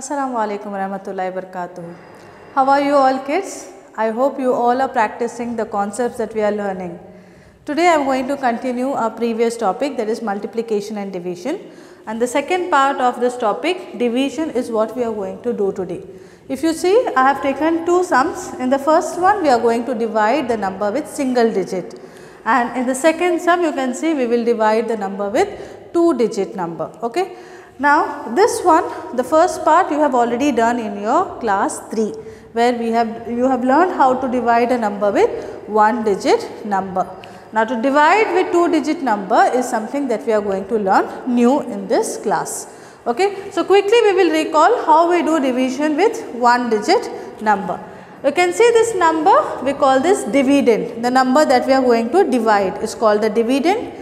Assalamu alaikum warahmatullahi wabarakatuh. How are you all kids? I hope you all are practicing the concepts that we are learning. Today I am going to continue our previous topic, that is multiplication and division, and the second part of this topic, division, is what we are going to do today. If you see, I have taken two sums. In the first one we are going to divide the number with single digit, and in the second sum you can see we will divide the number with two digit number. Okay. Now this one, the first part you have already done in your class 3, where you have learned how to divide a number with one digit number. Now to divide with two digit number is something that we are going to learn new in this class. Okay. So quickly we will recall how we do division with one digit number. You can see this number, we call this dividend. The number that we are going to divide is called the dividend.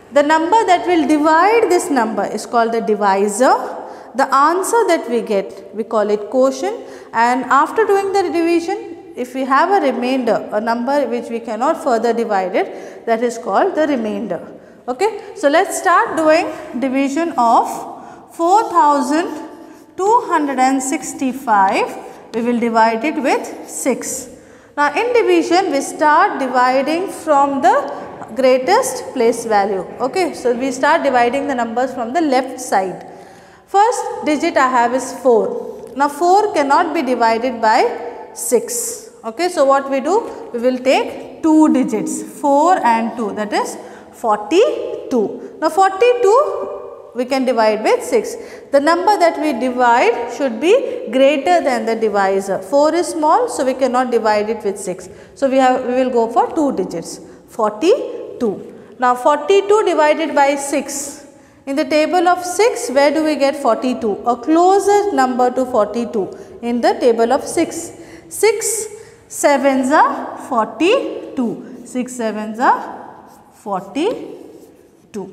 The number that will divide this number is called the divisor. The answer that we get, we call it quotient, and after doing the division, if we have a remainder, a number which we cannot further divide it, that is called the remainder. Okay. So let us start doing division of 4265. We will divide it with 6. Now in division we start dividing from the greatest place value. Okay. So we start dividing the numbers from the left side. First digit I have is 4. Now 4 cannot be divided by 6. Okay. So what we do? We will take two digits, 4 and 2, that is 42. Now 42 we can divide with 6. The number that we divide should be greater than the divisor. 4 is small, so we cannot divide it with 6. So we will go for two digits, 42. Now 42 divided by 6. In the table of 6, where do we get 42? A closer number to 42 in the table of 6. 6 sevens are 42. 6 sevens are 42.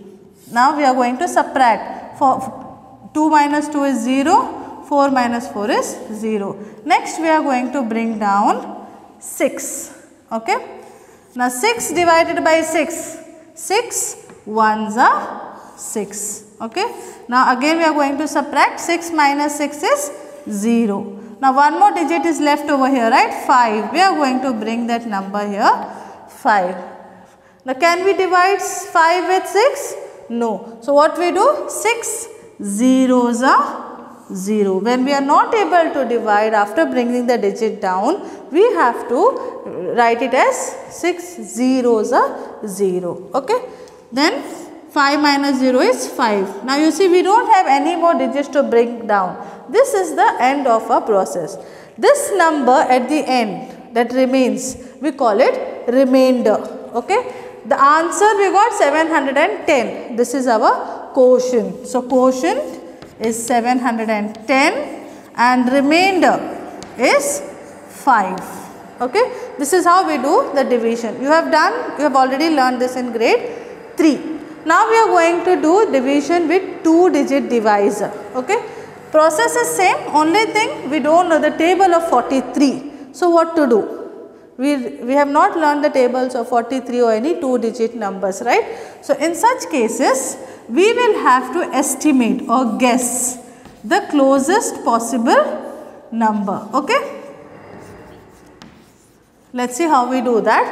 Now we are going to subtract. 2 minus 2 is 0, 4 minus 4 is 0. Next we are going to bring down 6. Okay. Now 6 divided by 6, 6 ones are 6. Okay. Now again we are going to subtract. 6 minus 6 is 0. Now one more digit is left over here, right? 5. We are going to bring that number here, 5. Now can we divide 5 with 6? No. So what we do? 6 zeros are 0. When we are not able to divide after bringing the digit down, we have to write it as 6 zeros are 0. Okay. Then 5 minus 0 is 5. Now you see we don't have any more digits to bring down. This is the end of our process. This number at the end that remains, we call it remainder. Okay. The answer we got 710. This is our quotient. So quotient is 710 and remainder is 5. Okay. This is how we do the division. You have already learned this in grade 3. Now we are going to do division with two digit divisor. Okay. Process is same, only thing we don't know the table of 43. So what to do? We have not learned the tables of 43 or any two digit numbers, right? So in such cases we will have to estimate or guess the closest possible number. Okay. Let's see how we do that.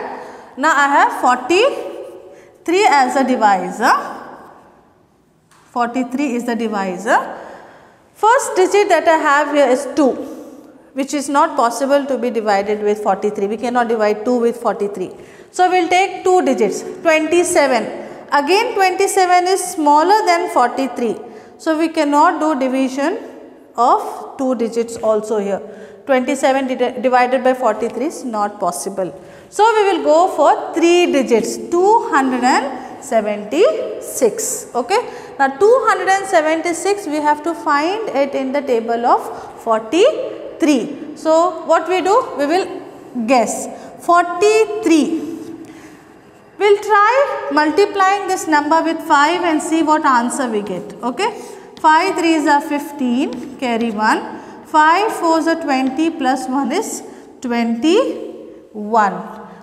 Now I have 43 as a divisor. 43 is the divisor. First digit that I have here is 2, which is not possible to be divided with 43. We cannot divide 2 with 43. So we will take two digits, 27. Again 27 is smaller than 43. So we cannot do division of two digits also here. 27 divided by 43 is not possible. So we will go for three digits, 276. Okay. Now 276 we have to find it in the table of 43. So what we do? We will guess 43. We will try multiplying this number with 5 and see what answer we get. Okay. 5 3s are 15, carry 1. 5 4s are 20 plus 1 is 21.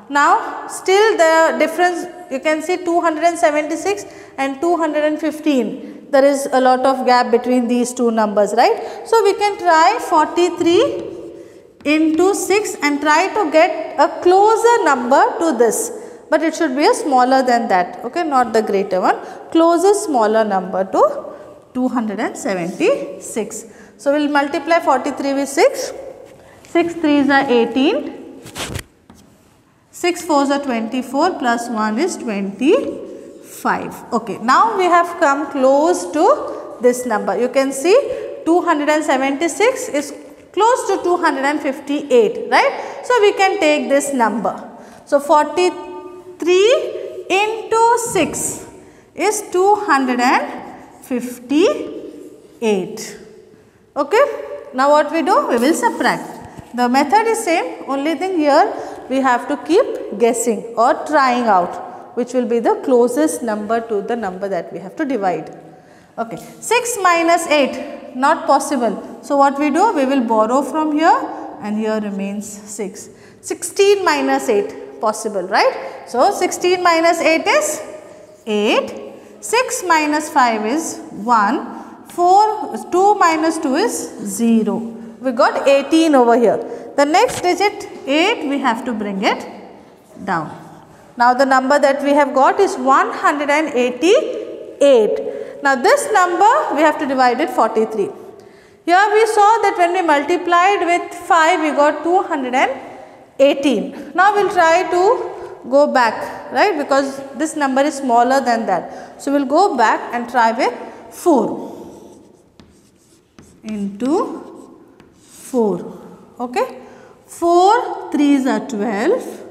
Now still the difference, you can see 276 and 215. there is a lot of gap between these two numbers, right? So we can try 43 into 6 and try to get a closer number to this, but it should be a smaller than that, okay, not the greater one, closest smaller number to 276. So we will multiply 43 with 6, 6 3s are 18, 6 4s are 24, plus 1 is 25. Okay, now we have come close to this number. You can see 276 is close to 258, right? So we can take this number. So 43 into 6 is 258. Okay, now what we do? We will subtract. The method is same, only thing here we have to keep guessing or trying out which will be the closest number to the number that we have to divide. Okay, 6 minus 8, not possible. So what we do? We will borrow from here and here remains 6. 16 minus 8, possible, right? So 16 minus 8 is 8, 6 minus 5 is 1, 2 minus 2 is 0. We got 18 over here. The next digit 8, we have to bring it down. Now the number that we have got is 188. Now this number we have to divide it 43. Here we saw that when we multiplied with 5, we got 218. Now we will try to go back, right, because this number is smaller than that. So we will go back and try with 4 into 4, okay. 4 3s are 12,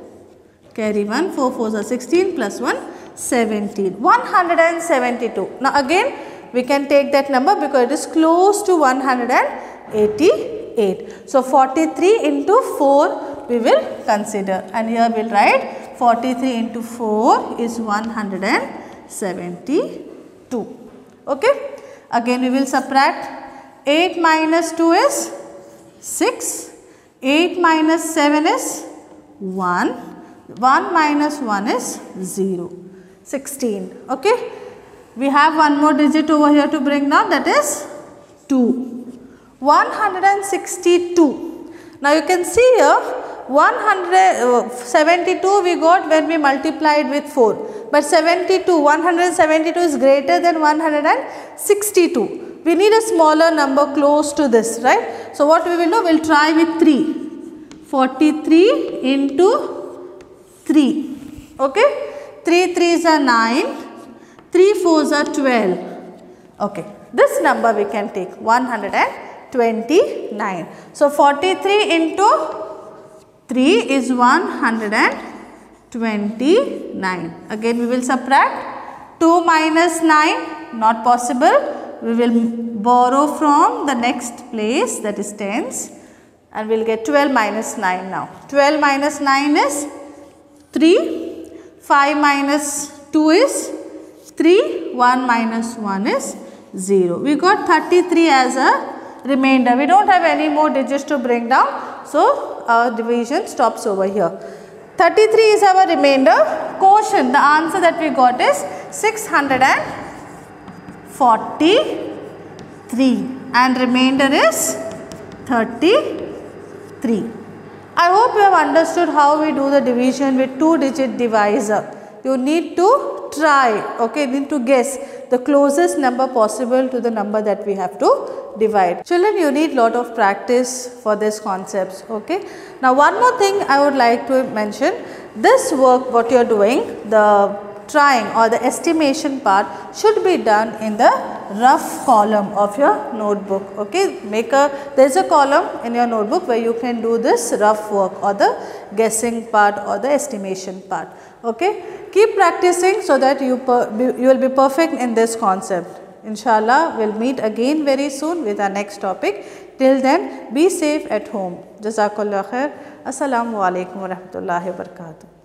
carry 1, 4 4s are 16, plus 1 17, 172. Now again we can take that number because it is close to 188. So 43 into 4 we will consider, and here we will write 43 into 4 is 172. Okay. Again we will subtract. 8 minus 2 is 6, 8 minus 7 is 1, 1 minus 1 is 0, 16. Okay. We have one more digit over here to bring down, that is 2, 162. Now you can see here 172 we got when we multiplied with 4, but 172 is greater than 162. We need a smaller number close to this, right? So what we will do? We will try with 3. 43 into 3. Okay. 3 3s are 9. 3 4s are 12. Okay. This number we can take 129. So 43 into 3 is 129. Again we will subtract. 2 minus 9, not possible. We will borrow from the next place, that is tens, and we will get 12 minus 9 now. 12 minus 9 is 3, 5 minus 2 is 3, 1 minus 1 is 0. We got 33 as a remainder. We do not have any more digits to bring down, so our division stops over here. 33 is our remainder. Quotient, the answer that we got is 643 and remainder is 33. I hope you have understood how we do the division with 2-digit divisor. You need to try, okay, need to guess the closest number possible to the number that we have to divide. Children, you need lot of practice for these concepts, okay. Now one more thing I would like to mention, this work what you are doing, the trying or the estimation part should be done in the rough column of your notebook, okay. There is a column in your notebook where you can do this rough work or the guessing part or the estimation part, okay. Keep practicing so that you will be perfect in this concept. Inshallah, we will meet again very soon with our next topic. Till then, be safe at home. Jazakallah khair. Assalamu alaikum wa rahmatullahi wa barakatuh.